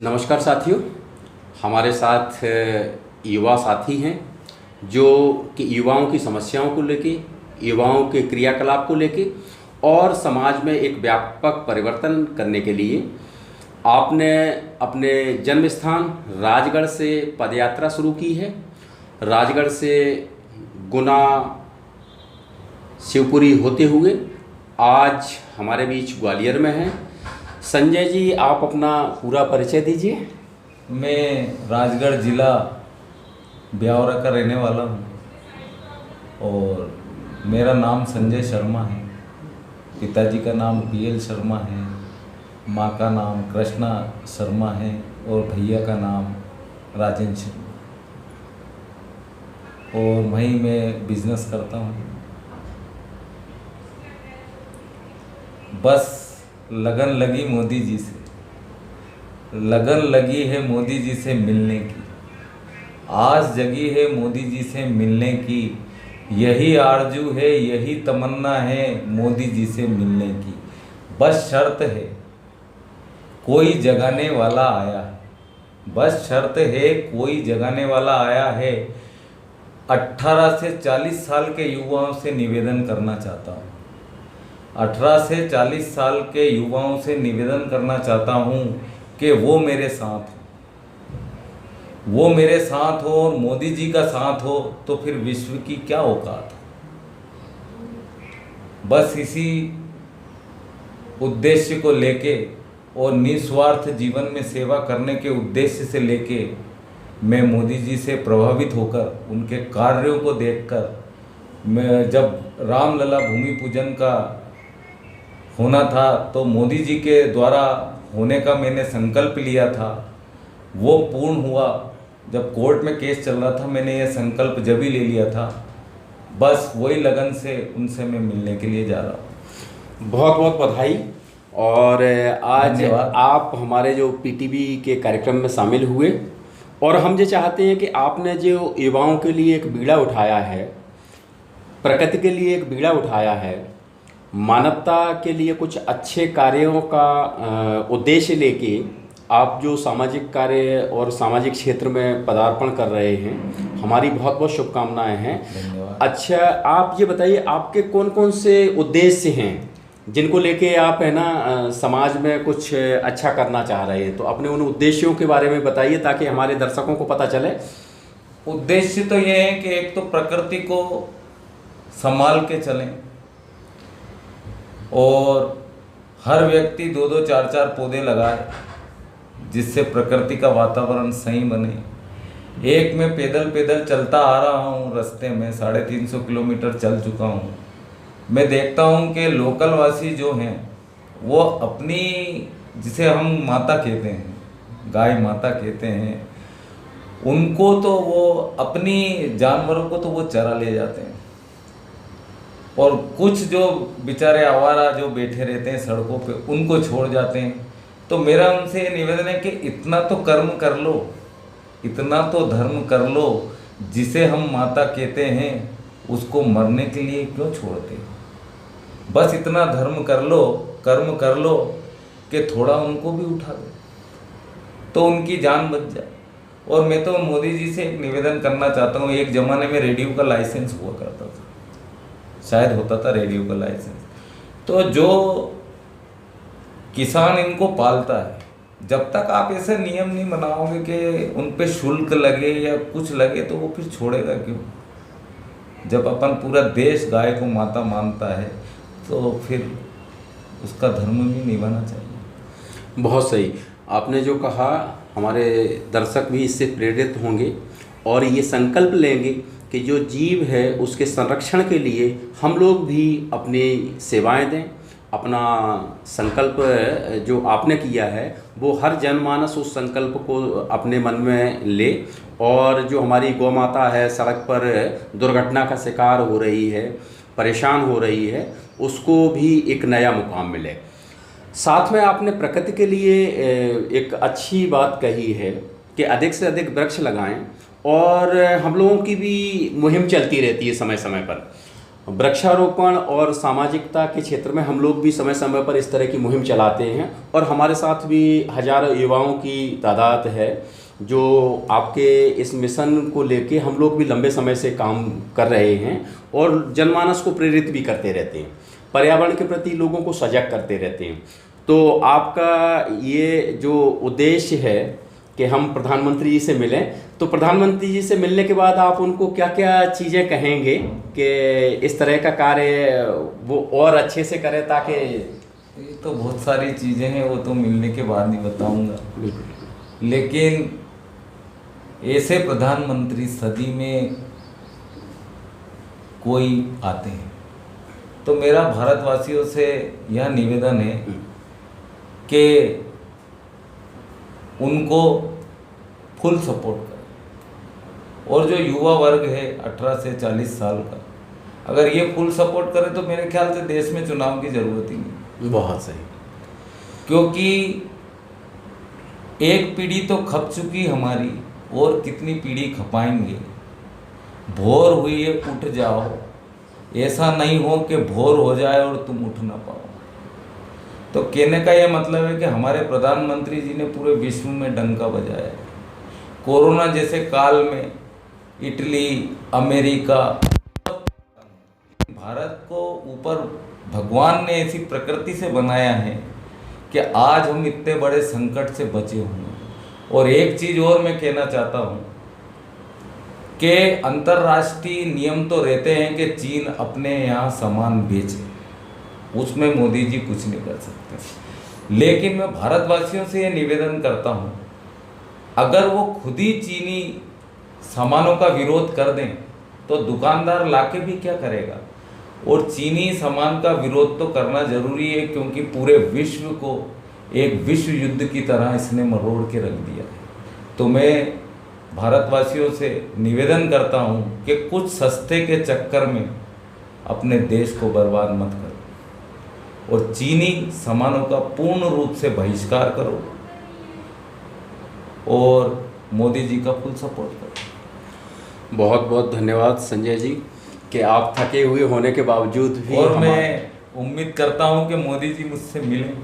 नमस्कार साथियों, हमारे साथ युवा साथी हैं जो कि युवाओं की समस्याओं को लेके, युवाओं के क्रियाकलाप को लेके और समाज में एक व्यापक परिवर्तन करने के लिए आपने अपने जन्म स्थान राजगढ़ से पदयात्रा शुरू की है। राजगढ़ से गुना, शिवपुरी होते हुए आज हमारे बीच ग्वालियर में हैं। संजय जी, आप अपना पूरा परिचय दीजिए। मैं राजगढ़ ज़िला ब्यावरा का रहने वाला हूँ और मेरा नाम संजय शर्मा है। पिताजी का नाम पीएल शर्मा है, माँ का नाम कृष्णा शर्मा है और भैया का नाम राजेंद्र शर्मा। और वहीं मैं बिजनेस करता हूँ। बस लगन लगी मोदी जी से, लगन लगी है मोदी जी से मिलने की, आस जगी है मोदी जी से मिलने की, यही आरजू है यही तमन्ना है मोदी जी से मिलने की। बस शर्त है कोई जगाने वाला आया है, बस शर्त है कोई जगाने वाला आया है। 18 से 40 साल के युवाओं से निवेदन करना चाहता हूँ, 18 से 40 साल के युवाओं से निवेदन करना चाहता हूँ कि वो मेरे साथ हो, वो मेरे साथ हो और मोदी जी का साथ हो तो फिर विश्व की क्या औकात है। बस इसी उद्देश्य को लेके और निस्वार्थ जीवन में सेवा करने के उद्देश्य से लेके मैं मोदी जी से प्रभावित होकर उनके कार्यों को देखकर, मैं जब रामलला भूमि पूजन का होना था तो मोदी जी के द्वारा होने का मैंने संकल्प लिया था, वो पूर्ण हुआ। जब कोर्ट में केस चल रहा था मैंने ये संकल्प जब ही ले लिया था। बस वही लगन से उनसे मैं मिलने के लिए जा रहा हूँ। बहुत बहुत बधाई। और आज आप हमारे जो पीटीवी के कार्यक्रम में शामिल हुए और हम ये चाहते हैं कि आपने जो युवाओं के लिए एक बीड़ा उठाया है, प्रकृति के लिए एक बीड़ा उठाया है, मानवता के लिए कुछ अच्छे कार्यों का उद्देश्य लेके आप जो सामाजिक कार्य और सामाजिक क्षेत्र में पदार्पण कर रहे हैं, हमारी बहुत बहुत शुभकामनाएं हैं। धन्यवाद। अच्छा, आप ये बताइए आपके कौन कौन से उद्देश्य हैं जिनको लेके आप है ना समाज में कुछ अच्छा करना चाह रहे हैं, तो अपने उन उद्देश्यों के बारे में बताइए ताकि हमारे दर्शकों को पता चले। उद्देश्य तो ये है कि एक तो प्रकृति को संभाल के चलें और हर व्यक्ति 2-2, 4-4 पौधे लगाए जिससे प्रकृति का वातावरण सही बने। एक मैं पैदल पैदल चलता आ रहा हूँ, रास्ते में 350 किलोमीटर चल चुका हूँ। मैं देखता हूँ कि लोकल वासी जो हैं वो अपनी, जिसे हम माता कहते हैं, गाय माता कहते हैं, उनको तो वो अपनी जानवरों को तो वो चरा ले जाते हैं और कुछ जो बेचारे आवारा जो बैठे रहते हैं सड़कों पे उनको छोड़ जाते हैं। तो मेरा उनसे ये निवेदन है कि इतना तो कर्म कर लो, इतना तो धर्म कर लो, जिसे हम माता कहते हैं उसको मरने के लिए क्यों छोड़ते हैं। बस इतना धर्म कर लो, कर्म कर लो कि थोड़ा उनको भी उठा दो तो उनकी जान बच जाए। और मैं तो मोदी जी से एक निवेदन करना चाहता हूँ, एक ज़माने में रेडियो का लाइसेंस हुआ करता था, शायद होता था रेडियो का लाइसेंस, तो जो किसान इनको पालता है, जब तक आप ऐसे नियम नहीं बनाओगे कि उन पे शुल्क लगे या कुछ लगे तो वो फिर छोड़ेगा क्यों। जब अपन पूरा देश गाय को माता मानता है तो फिर उसका धर्म भी निभाना चाहिए। बहुत सही आपने जो कहा, हमारे दर्शक भी इससे प्रेरित होंगे और ये संकल्प लेंगे कि जो जीव है उसके संरक्षण के लिए हम लोग भी अपनी सेवाएं दें। अपना संकल्प जो आपने किया है वो हर जनमानस उस संकल्प को अपने मन में ले और जो हमारी गौ माता है सड़क पर दुर्घटना का शिकार हो रही है, परेशान हो रही है, उसको भी एक नया मुकाम मिले। साथ में आपने प्रकृति के लिए एक अच्छी बात कही है कि अधिक से अधिक वृक्ष लगाएं और हम लोगों की भी मुहिम चलती रहती है समय समय पर। वृक्षारोपण और सामाजिकता के क्षेत्र में हम लोग भी समय समय पर इस तरह की मुहिम चलाते हैं और हमारे साथ भी हजारों युवाओं की तादाद है जो आपके इस मिशन को लेके हम लोग भी लंबे समय से काम कर रहे हैं और जनमानस को प्रेरित भी करते रहते हैं, पर्यावरण के प्रति लोगों को सजग करते रहते हैं। तो आपका ये जो उद्देश्य है कि हम प्रधानमंत्री जी से मिलें, तो प्रधानमंत्री जी से मिलने के बाद आप उनको क्या क्या चीज़ें कहेंगे कि इस तरह का कार्य वो और अच्छे से करें, ताकि ये तो बहुत सारी चीज़ें हैं, वो तो मिलने के बाद ही बताऊंगा। लेकिन ऐसे प्रधानमंत्री सदी में कोई आते हैं तो मेरा भारतवासियों से यह निवेदन है कि उनको फुल सपोर्ट करें और जो युवा वर्ग है 18 से 40 साल का, अगर ये फुल सपोर्ट करे तो मेरे ख्याल से देश में चुनाव की ज़रूरत ही नहीं। बहुत सही, क्योंकि एक पीढ़ी तो खप चुकी हमारी और कितनी पीढ़ी खपाएंगे। भोर हुई है उठ जाओ, ऐसा नहीं हो कि भोर हो जाए और तुम उठ ना पाओ। तो कहने का यह मतलब है कि हमारे प्रधानमंत्री जी ने पूरे विश्व में डंका बजाया है। कोरोना जैसे काल में इटली, अमेरिका, भारत को ऊपर भगवान ने ऐसी प्रकृति से बनाया है कि आज हम इतने बड़े संकट से बचे हुए हैं। और एक चीज़ और मैं कहना चाहता हूँ कि अंतर्राष्ट्रीय नियम तो रहते हैं कि चीन अपने यहाँ सामान बेचे, उसमें मोदी जी कुछ नहीं कर सकते। लेकिन मैं भारतवासियों से ये निवेदन करता हूँ, अगर वो खुद ही चीनी सामानों का विरोध कर दें तो दुकानदार लाके भी क्या करेगा। और चीनी सामान का विरोध तो करना जरूरी है, क्योंकि पूरे विश्व को एक विश्व युद्ध की तरह इसने मरोड़ के रख दिया है। तो मैं भारतवासियों से निवेदन करता हूँ कि कुछ सस्ते के चक्कर में अपने देश को बर्बाद मत करो और चीनी सामानों का पूर्ण रूप से बहिष्कार करो और मोदी जी का फुल सपोर्ट करो। बहुत बहुत धन्यवाद संजय जी कि आप थके हुए होने के बावजूद भी, और मैं उम्मीद करता हूँ कि मोदी जी मुझसे मिलें।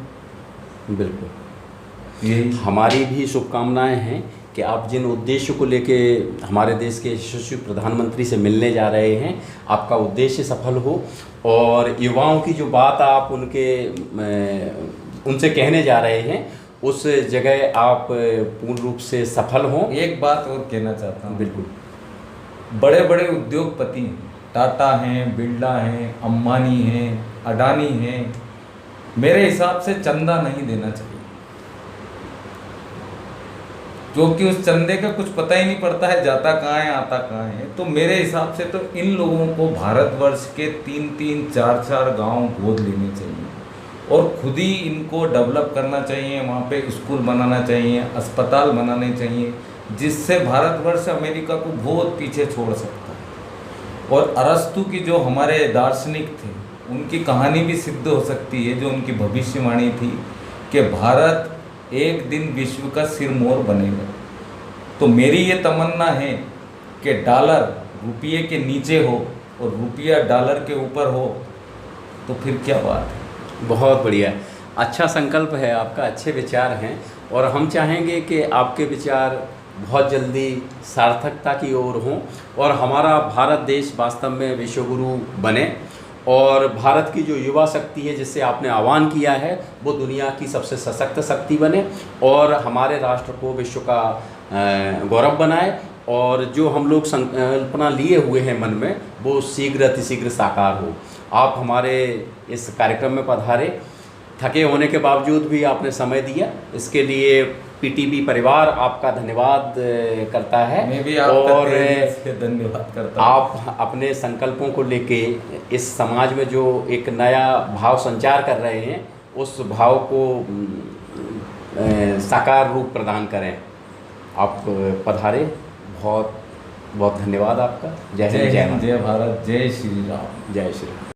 बिल्कुल, यही हमारी भी शुभकामनाएं हैं कि आप जिन उद्देश्य को लेके हमारे देश के यशस्वी प्रधानमंत्री से मिलने जा रहे हैं, आपका उद्देश्य सफल हो और युवाओं की जो बात आप उनसे कहने जा रहे हैं उस जगह आप पूर्ण रूप से सफल हों। एक बात और कहना चाहता हूँ। बिल्कुल, बड़े बड़े उद्योगपति हैं, टाटा हैं, बिरला हैं, अंबानी हैं, अडानी हैं, मेरे हिसाब से चंदा नहीं देना चाहिए, क्योंकि उस चंदे का कुछ पता ही नहीं पड़ता है, जाता कहाँ है आता कहाँ है। तो मेरे हिसाब से तो इन लोगों को भारतवर्ष के 3-3, 4-4 गांव गोद लेने चाहिए और खुद ही इनको डेवलप करना चाहिए। वहाँ पे स्कूल बनाना चाहिए, अस्पताल बनाने चाहिए, जिससे भारतवर्ष अमेरिका को बहुत पीछे छोड़ सकता है। और अरस्तु की जो हमारे दार्शनिक थे, उनकी कहानी भी सिद्ध हो सकती है, जो उनकी भविष्यवाणी थी कि भारत एक दिन विश्व का सिरमौर बनेगा। तो मेरी ये तमन्ना है कि डॉलर रुपये के नीचे हो और रुपया डॉलर के ऊपर हो, तो फिर क्या बात है। बहुत बढ़िया, अच्छा संकल्प है आपका, अच्छे विचार हैं और हम चाहेंगे कि आपके विचार बहुत जल्दी सार्थकता की ओर हों और हमारा भारत देश वास्तव में विश्वगुरु बने और भारत की जो युवा शक्ति है जिससे आपने आह्वान किया है वो दुनिया की सबसे सशक्त शक्ति बने और हमारे राष्ट्र को विश्व का गौरव बनाए और जो हम लोग संकल्पना लिए हुए हैं मन में वो शीघ्र अतिशीघ्र साकार हो। आप हमारे इस कार्यक्रम में पधारे, थके होने के बावजूद भी आपने समय दिया, इसके लिए पीटीबी परिवार आपका धन्यवाद करता है। मैं भी और धन्यवाद करता हूँ। आप अपने संकल्पों को लेके इस समाज में जो एक नया भाव संचार कर रहे हैं उस भाव को साकार रूप प्रदान करें। आप पधारे, बहुत बहुत धन्यवाद आपका। जय हिंद, जय भारत, जय श्री राम। जय श्री राम।